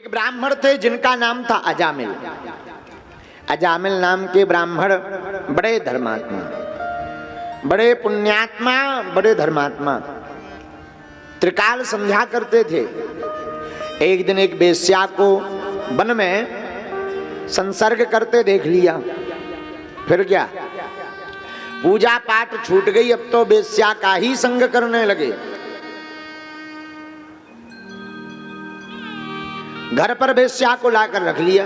एक ब्राह्मण थे जिनका नाम था अजामिल। अजामिल नाम के ब्राह्मण बड़े धर्मात्मा, बड़े पुण्यात्मा, बड़े धर्मात्मा, त्रिकाल संध्या करते थे। एक दिन एक वेश्या को वन में संसर्ग करते देख लिया। फिर क्या, पूजा पाठ छूट गई, अब तो वेश्या का ही संग करने लगे। घर पर वेश्या को लाकर रख लिया।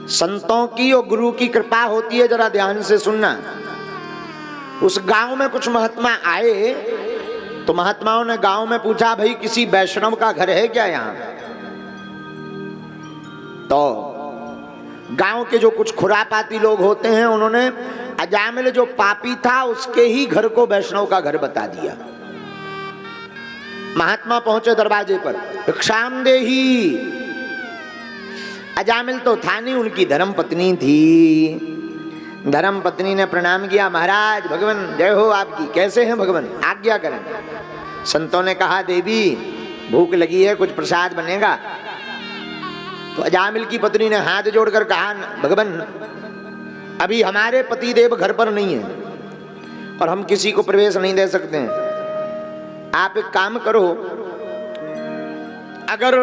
संतों की और गुरु की कृपा होती है, जरा ध्यान से सुनना। उस गांव में कुछ महात्मा आए तो महात्माओं ने गांव में पूछा, भाई किसी वैष्णव का घर है क्या यहाँ? तो गांव के जो कुछ खुरापाती लोग होते हैं उन्होंने अजामिल जो पापी था उसके ही घर को वैष्णव का घर बता दिया। महात्मा पहुंचे दरवाजे पर, भिक्षाम देही। अजामिल तो था नहीं, उनकी धर्म पत्नी थी। धर्म पत्नी ने प्रणाम किया, महाराज भगवान जय हो आपकी, कैसे हैं भगवान, आज्ञा करें। संतों ने कहा, देवी भूख लगी है, कुछ प्रसाद बनेगा? तो अजामिल की पत्नी ने हाथ जोड़कर कहा, भगवान अभी हमारे पतिदेव घर पर नहीं है और हम किसी को प्रवेश नहीं दे सकते हैं। आप एक काम करो, अगर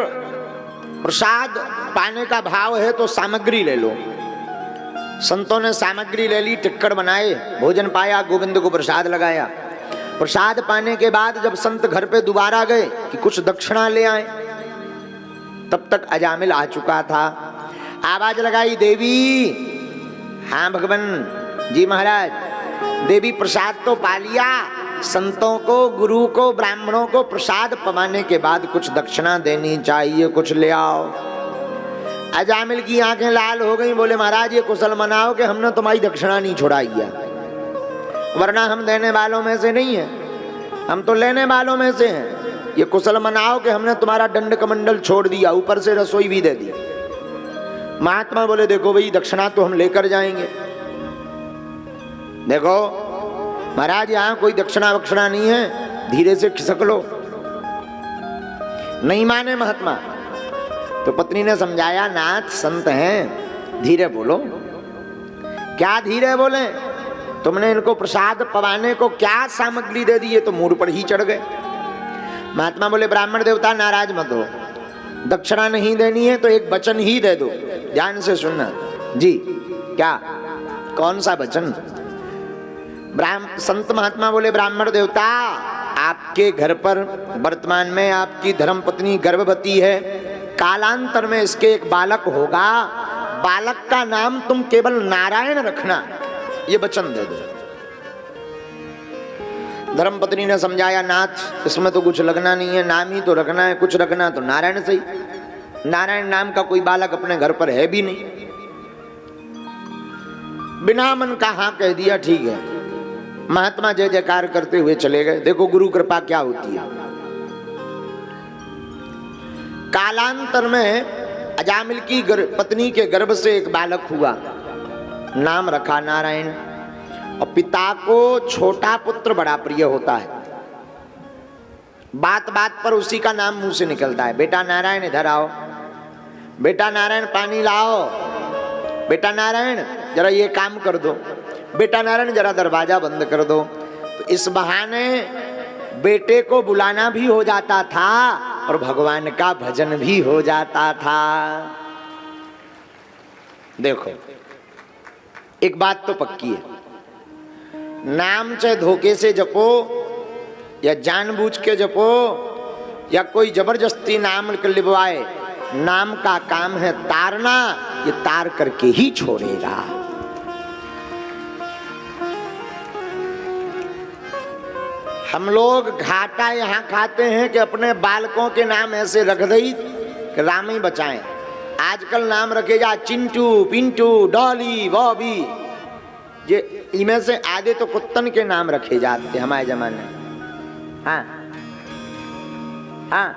प्रसाद पाने का भाव है तो सामग्री ले लो। संतों ने सामग्री ले ली, टिक्कड़ बनाए, भोजन पाया, गोविंद को प्रसाद लगाया। प्रसाद पाने के बाद जब संत घर पे दोबारा गए कि कुछ दक्षिणा ले आए, तब तक अजामिल आ चुका था। आवाज लगाई, देवी। हाँ भगवान जी महाराज। देवी प्रसाद तो पा लिया, संतों को, गुरु को, ब्राह्मणों को प्रसाद पवाने के बाद कुछ दक्षिणा देनी चाहिए, कुछ ले आओ। अजामिल की आंखें लाल हो गई, बोले महाराज ये कुशल मनाओ कि हमने तुम्हारी दक्षिणा नहीं छुड़ाई है, वरना हम देने वालों में से नहीं है, हम तो लेने वालों में से हैं। ये कुशल मनाओ कि हमने तुम्हारा दंड कमंडल छोड़ दिया, ऊपर से रसोई भी दे दी। महात्मा बोले, देखो भाई दक्षिणा तो हम लेकर जाएंगे। देखो महाराज यहाँ कोई दक्षिणा वक्षिणा नहीं है, धीरे से खिसक लो। नहीं माने महात्मा। तो पत्नी ने समझाया, नाथ संत हैं, धीरे बोलो। क्या धीरे बोले? तुमने इनको प्रसाद पवाने को क्या सामग्री दे दी, ये तो मूड पर ही चढ़ गए। महात्मा बोले, ब्राह्मण देवता नाराज मत हो, दक्षिणा नहीं देनी है तो एक वचन ही दे दो, ध्यान से सुनना। जी क्या, कौन सा वचन? संत महात्मा बोले, ब्राह्मण देवता आपके घर पर वर्तमान में आपकी धर्मपत्नी गर्भवती है, कालांतर में इसके एक बालक होगा, बालक का नाम तुम केवल नारायण रखना, ये वचन दे दो। धर्मपत्नी ने समझाया, नाथ इसमें तो कुछ लगना नहीं है, नाम ही तो रखना है, कुछ रखना तो नारायण सही। नारायण नाम का कोई बालक अपने घर पर है भी नहीं। बिना मन का हाँ कह दिया, ठीक है। महात्मा जय जयकार करते हुए चले गए। देखो गुरु कृपा क्या होती है। कालांतर में अजामिल की पत्नी के गर्भ से एक बालक हुआ, नाम रखा नारायण। और पिता को छोटा पुत्र बड़ा प्रिय होता है, बात बात पर उसी का नाम मुंह से निकलता है, बेटा नारायण इधर आओ, बेटा नारायण पानी लाओ, बेटा नारायण जरा ये काम कर दो, बेटा नारायण जरा दरवाजा बंद कर दो। तो इस बहाने बेटे को बुलाना भी हो जाता था और भगवान का भजन भी हो जाता था। देखो एक बात तो पक्की है, नाम चाहे धोखे से जपो या जानबूझ के जपो या कोई जबरदस्ती नाम लिखवाए, नाम का काम है तारना, ये तार करके ही छोड़ेगा। हम लोग घाटा यहाँ खाते हैं कि अपने बालकों के नाम ऐसे रख दई कि राम ही बचाएं। आजकल नाम रखे जा चिंटू, पिंटू, डॉली, बॉबी, ये इनमें से आधे तो कुत्तन के नाम रखे जाते हमारे जमाने। हाँ हाँ,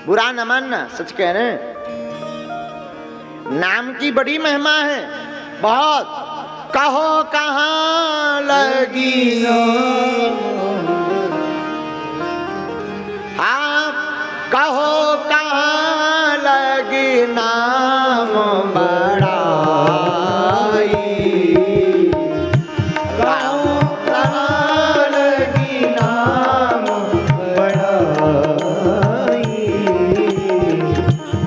बुरा न मानना, सच कह रहे हैं। नाम की बड़ी महिमा है, बहुत। कहो कहाँ लगी हाँ कहो कहाँ लगी नाम बड़ाई, कहाँ लगी नाम बड़ाई,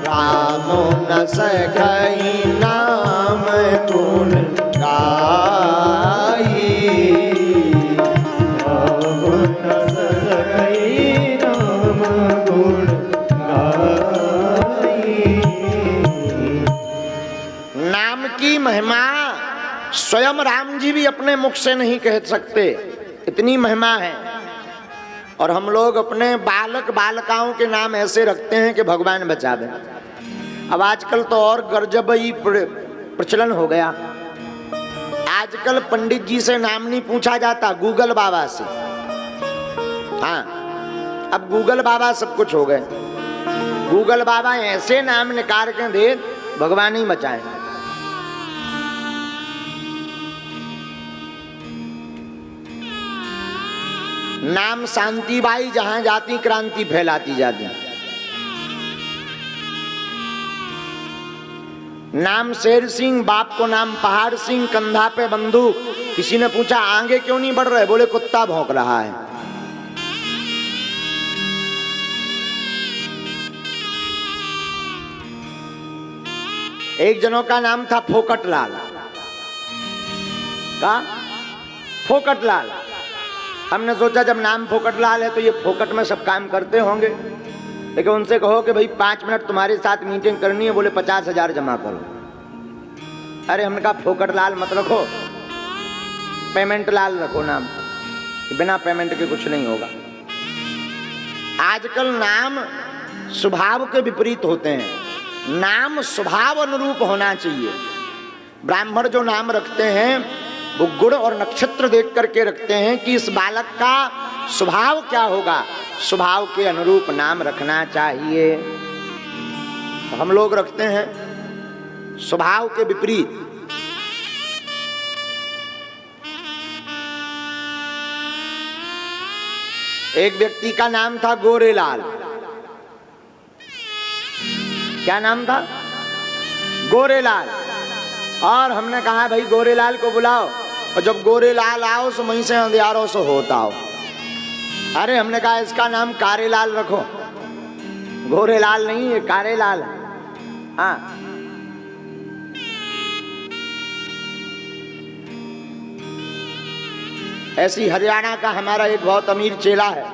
राम न सकई नाम गुण गाई, राम न सकई नाम गुण गाई। नाम की महिमा स्वयं राम जी भी अपने मुख से नहीं कह सकते, इतनी महिमा है। और हम लोग अपने बालक बालिकाओं के नाम ऐसे रखते हैं कि भगवान बचावे। अब आजकल तो और गजबी प्रचलन हो गया। आजकल पंडित जी से नाम नहीं पूछा जाता, गूगल बाबा से। हाँ, अब गूगल बाबा सब कुछ हो गए। गूगल बाबा ऐसे नाम निकाल के दे, भगवान ही बचाए। नाम शांतिबाई जहां जाती क्रांति फैलाती जाती। नाम शेर सिंह, बाप को नाम पहाड़ सिंह, कंधा पे बंदूक। किसी ने पूछा आगे क्यों नहीं बढ़ रहे, बोले कुत्ता भौंक रहा है। एक जनों का नाम था फोकटलाल। का फोकटलाल। हमने सोचा जब नाम फोकटलाल है तो ये फोकट में सब काम करते होंगे, लेकिन उनसे कहो कि भाई 5 मिनट तुम्हारे साथ मीटिंग करनी है, बोले 50,000 जमा करो। अरे हमने कहा फोकटलाल मत रखो, पेमेंट लाल रखो नाम, बिना पेमेंट के कुछ नहीं होगा। आजकल नाम स्वभाव के विपरीत होते हैं। नाम स्वभाव अनुरूप होना चाहिए। ब्राह्मण जो नाम रखते हैं वो गुण और नक्षत्र देख करके रखते हैं कि इस बालक का स्वभाव क्या होगा, स्वभाव के अनुरूप नाम रखना चाहिए। हम लोग रखते हैं स्वभाव के विपरीत। एक व्यक्ति का नाम था गोरेलाल। क्या नाम था? गोरेलाल। और हमने कहा भाई गोरेलाल को बुलाओ, और जब गोरेलाल आओ सो वहीं से अंधियारों से होता हो। अरे हमने कहा इसका नाम कारेलाल रखो। गोरेलाल नहीं, ये कारेलाल है। हाँ, ऐसी हरियाणा का हमारा एक बहुत अमीर चेला है,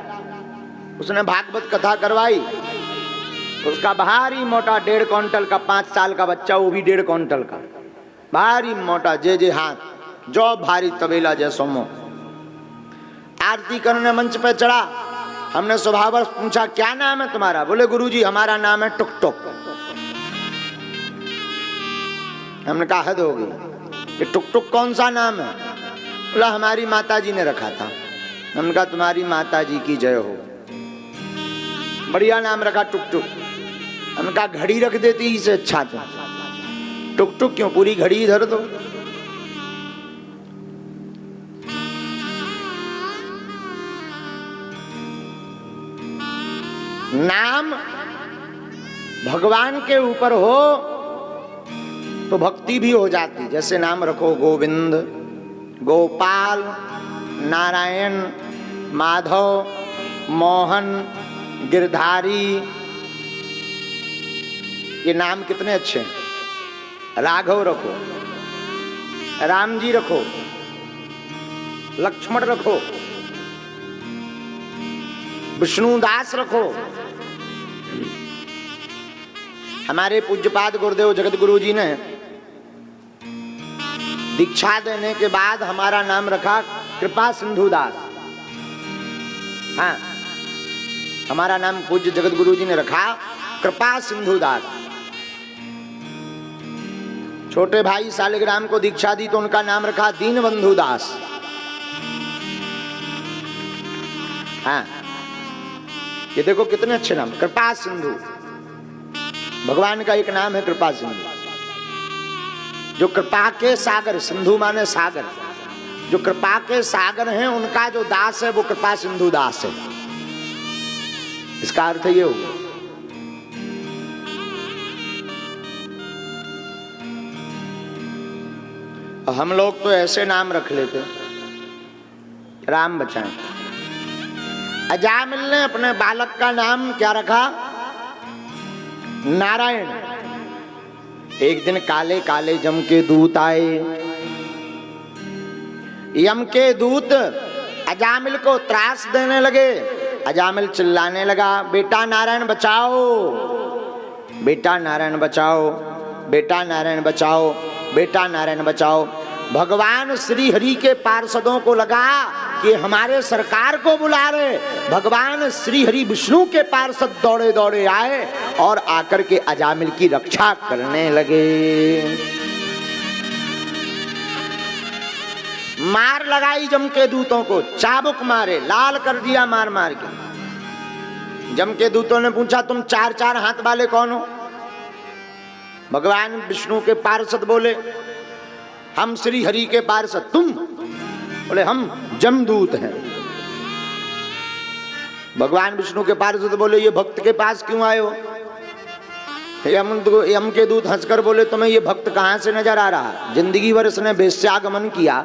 उसने भागवत कथा करवाई। उसका भारी मोटा 1.5 क्विंटल का 5 साल का बच्चा, वो भी 1.5 क्विंटल का भारी मोटा, जे हाथ जो भारी तबेला जैसो मो। आरती करने मंच पे चढ़ा। हमने स्वभावश पूछा क्या नाम है तुम्हारा? बोले गुरुजी हमारा नाम है टुक टुक। हमने कहा हद होगी, ये टुक टुक कौन सा नाम है? बोला हमारी माताजी ने रखा था। हमने कहा तुम्हारी माताजी की जय हो, बढ़िया नाम रखा टुक टुक। हमने कहा घड़ी रख देती इसे अच्छा था। टुक टुक क्यों, पूरी घड़ी इधर दो। नाम भगवान के ऊपर हो तो भक्ति भी हो जाती। जैसे नाम रखो गोविंद, गोपाल, नारायण, माधव, मोहन, गिरधारी, ये नाम कितने अच्छे हैं। राघव रखो, राम जी रखो, लक्ष्मण रखो, विष्णुदास रखो। हमारे पूज्यपाद गुरुदेव जगत गुरु जी ने दीक्षा देने के बाद हमारा नाम रखा कृपा सिंधु दास। हाँ, हमारा नाम पूज्य जगत गुरु जी ने रखा कृपा सिंधु दास। छोटे भाई सालिग्राम को दीक्षा दी तो उनका नाम रखा दीनबंधु दास। हाँ, ये देखो कितने अच्छे नाम। कृपा सिंधु भगवान का एक नाम है, कृपा सिंधु, जो कृपा के सागर, सिंधु माने सागर, जो कृपा के सागर हैं उनका जो दास है वो कृपा सिंधु दास है। इसका अर्थ ये हुआ। हम लोग तो ऐसे नाम रख लेते, राम बचाएं। अजामिल ने अपने बालक का नाम क्या रखा? नारायण। एक दिन काले काले यम के दूत आए। यम के दूत अजामिल को त्रास देने लगे। अजामिल चिल्लाने लगा, बेटा नारायण बचाओ, बेटा नारायण बचाओ, बेटा नारायण बचाओ, बेटा नारायण बचाओ। भगवान श्री हरि के पार्षदों को लगा कि हमारे सरकार को बुला रहे। भगवान श्री हरि विष्णु के पार्षद दौड़े दौड़े आए और आकर के अजामिल की रक्षा करने लगे। मार लगाई जम के दूतों को, चाबुक मारे, लाल कर दिया मार मार के। जम के दूतों ने पूछा, तुम चार चार हाथ वाले कौन हो? भगवान विष्णु के पार्षद बोले, हम श्री हरि के पार्षद। तुम? बोले, हम जमदूत हैं। भगवान विष्णु के पार्षद बोले, ये भक्त के पास क्यों आए हो? यम के दूत हंसकर बोले, तुम्हें ये भक्त कहां से नजर आ रहा? जिंदगी भर इसने वेश्यागमन किया,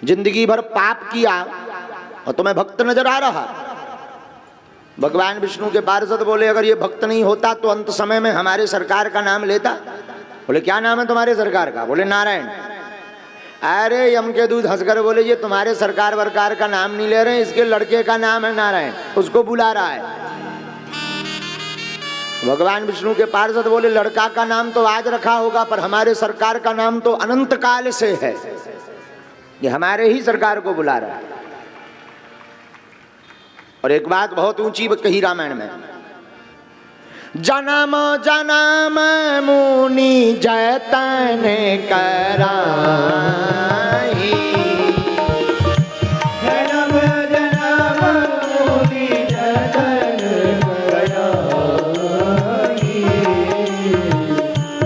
जिंदगी भर पाप किया और तुम्हें भक्त नजर आ रहा? भगवान विष्णु के पार्षद बोले, अगर ये भक्त नहीं होता तो अंत समय में हमारे सरकार का नाम लेता। बोले, क्या नाम है तुम्हारे सरकार का? बोले, नारायण। अरे यम के दूत हंसकर बोले, ये तुम्हारे सरकार वरकार का नाम नहीं ले रहे, इसके लड़के का नाम है नारायण, उसको बुला रहा है। भगवान विष्णु के पार्षद बोले, लड़का का नाम तो आज रखा होगा, पर हमारे सरकार का नाम तो अनंत काल से है, ये हमारे ही सरकार को बुला रहा है। और एक बात बहुत ऊंची कही रामायण में, जनम जनम मुनि जतन कराही, जनम जनम मुनि जतन कराही,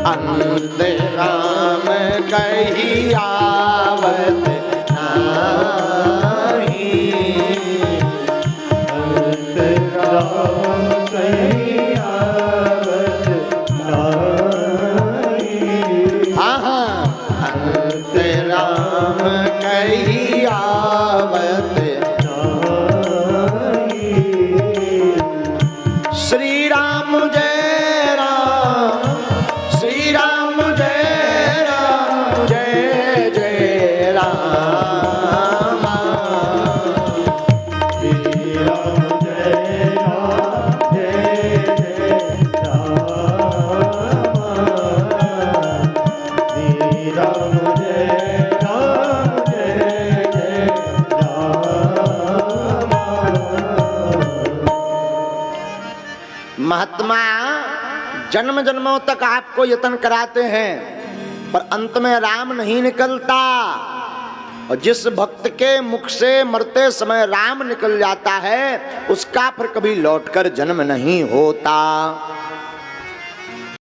अंत राम कही आवत नाही, अंत राम कही आवत नाही, अंत राम कही आवत नाही। श्री राम जय राम, श्री राम जय राम, जय जय राम, श्री राम जय राम, जय जय राम, श्री राम जय राम, जय जय राम। महात्मा जन्म जन्मों तक आपको यत्न कराते हैं, पर अंत में राम नहीं निकलता। और जिस भक्त के मुख से मरते समय राम निकल जाता है, उसका फिर कभी लौटकर जन्म नहीं होता।